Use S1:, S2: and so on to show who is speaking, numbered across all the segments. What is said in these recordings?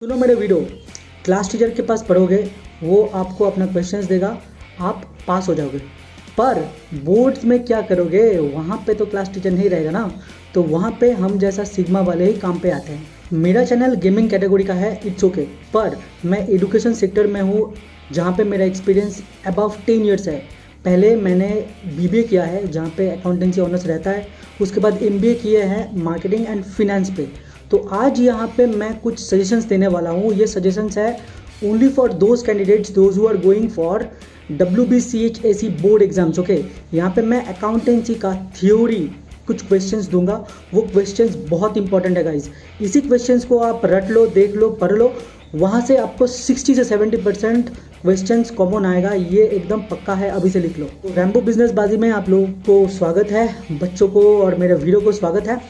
S1: सुनो मेरे video, class teacher के पास पढ़ोगे, वो आपको अपना क्वेश्चंस देगा, आप पास हो जाओगे। पर बोर्ड्स में क्या करोगे, वहाँ पे तो क्लास टीचर नहीं रहेगा ना, तो वहाँ पे हम जैसा सिग्मा वाले ही काम पे आते हैं। मेरा चैनल गेमिंग कैटेगरी का है, इट्स ओके, पर मैं एजुकेशन सेक्टर में हूँ, जहाँ पे मेरा एक्सपीरियंस अबव 10 ईयर्स है। पहले मैंने बीबीए किया है, जहाँ पे अकाउंटेंसी ऑनर्स रहता है, उसके बाद एमबीए किए हैं मार्केटिंग एंड फिनेंस पे। तो आज यहाँ पे मैं कुछ सजेशंस देने वाला हूँ। ये सजेशंस है only for those candidates those who are going for WBCHAC board exams. Okay, यहाँ पे मैं अकाउंटेंसी का थ्योरी कुछ क्वेश्चंस दूंगा। वो क्वेश्चंस बहुत इंपॉर्टेंट है गाइज। इसी क्वेश्चंस को आप रट लो, देख लो, पढ़ लो, वहाँ से आपको 60 से 70% क्वेश्चंस कॉमन आएगा, ये एकदम पक्का है, अभी से लिख लो। तो रैम्बो बिजनेस बाजी में आप लोगों को स्वागत है, बच्चों को और मेरे वीडियो को स्वागत है।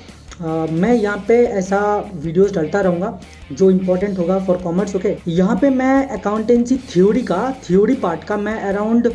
S1: मैं यहाँ पे ऐसा वीडियोस डालता रहूँगा जो इम्पोर्टेंट होगा फॉर कॉमर्स। ओके, यहाँ पे मैं अकाउंटेंसी थ्योरी पार्ट का मैं अराउंड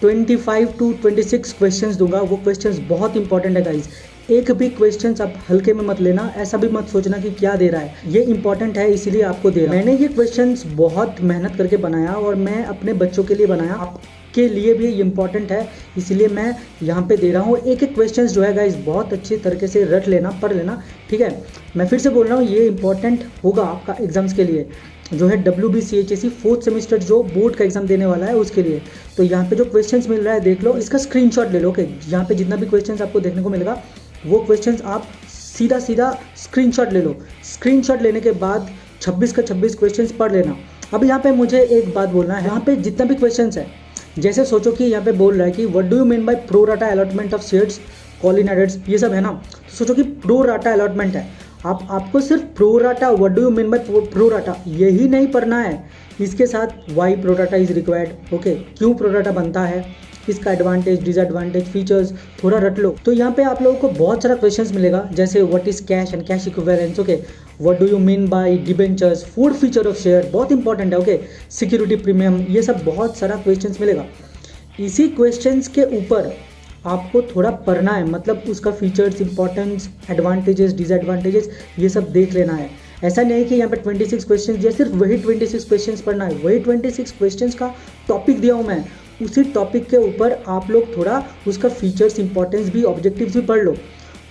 S1: 25 to 26 क्वेश्चंस दूंगा। वो क्वेश्चंस बहुत इंपॉर्टेंट है गाइज। एक भी क्वेश्चंस आप हल्के में मत लेना, ऐसा भी मत सोचना कि क्या दे रहा है, ये इंपॉर्टेंट है इसीलिए आपको दे रहा है। मैंने ये क्वेश्चंस बहुत मेहनत करके बनाया और मैं अपने बच्चों के लिए बनाया, आपके लिए भी इम्पॉर्टेंट है, इसलिए मैं यहाँ पे दे रहा हूँ। एक एक क्वेश्चन जो है गाइज बहुत अच्छी तरीके से रट लेना, पढ़ लेना, ठीक है। मैं फिर से बोल रहा हूँ, ये इंपॉर्टेंट होगा आपका एग्जाम्स के लिए, जो है WBCHAC 4th सेमेस्टर जो बोर्ड का एग्जाम देने वाला है उसके लिए। तो यहाँ पे जो क्वेश्चंस मिल रहा है देख लो, इसका स्क्रीनशॉट ले लो। ओके, यहाँ पे जितना भी क्वेश्चंस आपको देखने को मिलेगा वो क्वेश्चंस आप सीधा स्क्रीनशॉट ले लो। स्क्रीनशॉट लेने के बाद 26 का 26 क्वेश्चंस पढ़ लेना। अब यहाँ पे मुझे एक बात बोलना है, यहाँ पे जितना भी क्वेश्चंस है, जैसे सोचो कि यहाँ पे बोल रहा है कि what do you mean by pro rata allotment of shares call in एडेड्स, ये सब है ना। तो सोचो कि प्रो राटा अलॉटमेंट है, आपको सिर्फ pro, what do you mean by pro rata, यही नहीं पढ़ना है, इसके साथ why pro is required. Okay, क्यों प्रो राटा बनता है, इसका एडवांटेज, डिसएडवांटेज, फीचर्स थोड़ा रट लो। तो यहाँ पे आप लोगों को बहुत सारा क्वेश्चंस मिलेगा, जैसे what is cash and cash equivalence. Okay, what do you mean bye debentures, food feature of share, बहुत इंपॉर्टेंट है। ओके, सिक्योरिटी प्रीमियम, ये सब बहुत सारा क्वेश्चंस मिलेगा। इसी क्वेश्चंस के ऊपर आपको थोड़ा पढ़ना है, मतलब उसका फीचर्स, इंपॉर्टेंस, एडवांटेजेस, डिसएडवांटेजेस, ये सब देख लेना है। ऐसा नहीं है कि यहाँ पे 26 क्वेश्चन या सिर्फ वही 26 क्वेश्चंस पढ़ना है, वही 26 क्वेश्चंस का टॉपिक दिया हूँ मैं, उसी टॉपिक के ऊपर आप लोग थोड़ा उसका फीचर्स, इंपॉर्टेंस भी, ऑब्जेक्टिव्स भी पढ़ लो।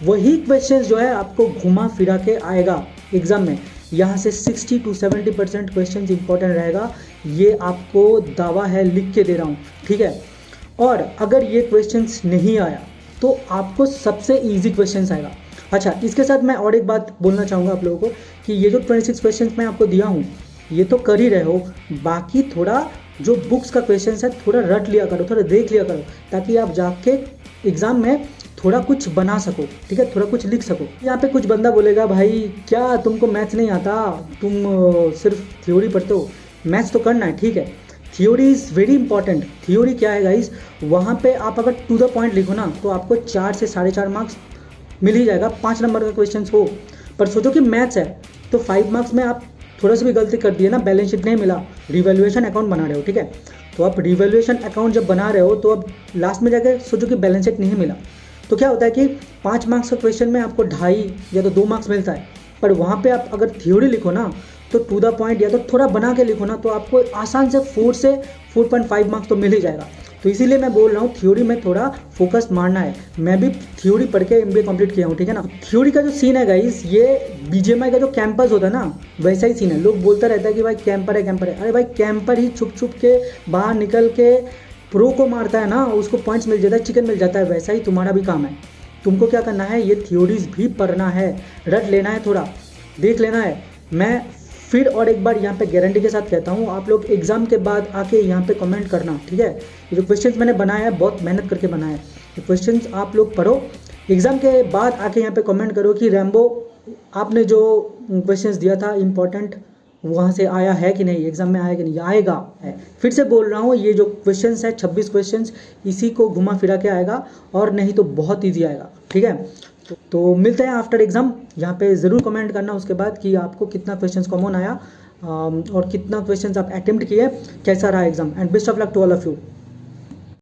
S1: वही क्वेश्चंस जो है आपको घुमा फिरा के आएगा एग्जाम में, यहाँ से 60 to 70% क्वेश्चन इंपॉर्टेंट रहेगा, ये आपको दावा है, लिख के दे रहा हूँ, ठीक है। और अगर ये क्वेश्चंस नहीं आया तो आपको सबसे इजी क्वेश्चंस आएगा। अच्छा, इसके साथ मैं और एक बात बोलना चाहूँगा आप लोगों को कि ये जो 26 क्वेश्चंस मैं आपको दिया हूँ, ये तो कर ही रहे हो, बाकी थोड़ा जो बुक्स का क्वेश्चंस है थोड़ा रट लिया करो, थोड़ा देख लिया करो, ताकि आप जाके एग्ज़ाम में थोड़ा कुछ बना सको, ठीक है, थोड़ा कुछ लिख सको। यहाँ पे कुछ बंदा बोलेगा, भाई क्या तुमको मैथ्स नहीं आता, तुम सिर्फ थ्योरी पढ़ते हो, मैथ्स तो करना है, ठीक है। Theory is very important. Theory क्या है गाइज, वहाँ पे आप अगर टू द पॉइंट लिखो ना तो आपको 4 से 4.5 मार्क्स मिल ही जाएगा, 5 नंबर का क्वेश्चन हो। पर सोचो कि मैथ्स है तो 5 मार्क्स में आप थोड़ा सा भी गलती कर दिए ना, बैलेंस शीट नहीं मिला, रिवैल्यूएशन अकाउंट बना रहे हो, ठीक है, तो आप रिवैल्यूएशन अकाउंट जब बना रहे हो तो अब लास्ट में जाकर सोचो कि बैलेंस शीट नहीं मिला, तो क्या होता है कि 5 मार्क्स का क्वेश्चन में आपको 2.5 या तो 2 मार्क्स मिलता है। पर वहाँ पे आप अगर थ्योरी लिखो ना तो टू द पॉइंट या तो थोड़ा बना के लिखो ना, तो आपको आसान से 4 से 4.5 मार्क्स तो मिल ही जाएगा। तो इसीलिए मैं बोल रहा हूँ थ्योरी में थोड़ा फोकस मारना है। मैं भी थ्योरी पढ़ के MBA कंप्लीट किया हूँ, ठीक है ना। थ्योरी का जो सीन है गाइस, ये BGMI का जो कैंपस होता है ना, वैसा ही सीन है। लोग बोलता रहता है कि भाई कैंपर है, कैंपर है, अरे भाई कैंपर ही छुप छुप के बाहर निकल के प्रो को मारता है ना, उसको पॉइंट्स मिल जाता है, चिकन मिल जाता है, वैसा ही तुम्हारा भी काम है। तुमको क्या करना है, ये थ्योरीज भी पढ़ना है, रट लेना है, थोड़ा देख लेना है। मैं फिर और एक बार यहाँ पे गारंटी के साथ कहता हूँ, आप लोग एग्ज़ाम के बाद आके यहाँ पे कमेंट करना, ठीक है। ये जो क्वेश्चंस मैंने बनाया है बहुत मेहनत करके बनाया है, ये क्वेश्चंस आप लोग पढ़ो, एग्ज़ाम के बाद आके यहाँ पे कमेंट करो कि रैम्बो आपने जो क्वेश्चंस दिया था इंपॉर्टेंट, वहाँ से आया है कि नहीं, एग्जाम में आया कि नहीं, आएगा है। फिर से बोल रहा हूँ, ये जो क्वेश्चंस है 26 क्वेश्चंस, इसी को घुमा फिरा के आएगा, और नहीं तो बहुत ईजी आएगा, ठीक है। तो मिलते हैं आफ्टर एग्जाम। यहाँ पे ज़रूर कमेंट करना उसके बाद कि आपको कितना क्वेश्चंस कॉमन आया और कितना क्वेश्चंस आप अटेम्प्ट किए, कैसा रहा exam, and best of luck to all of you.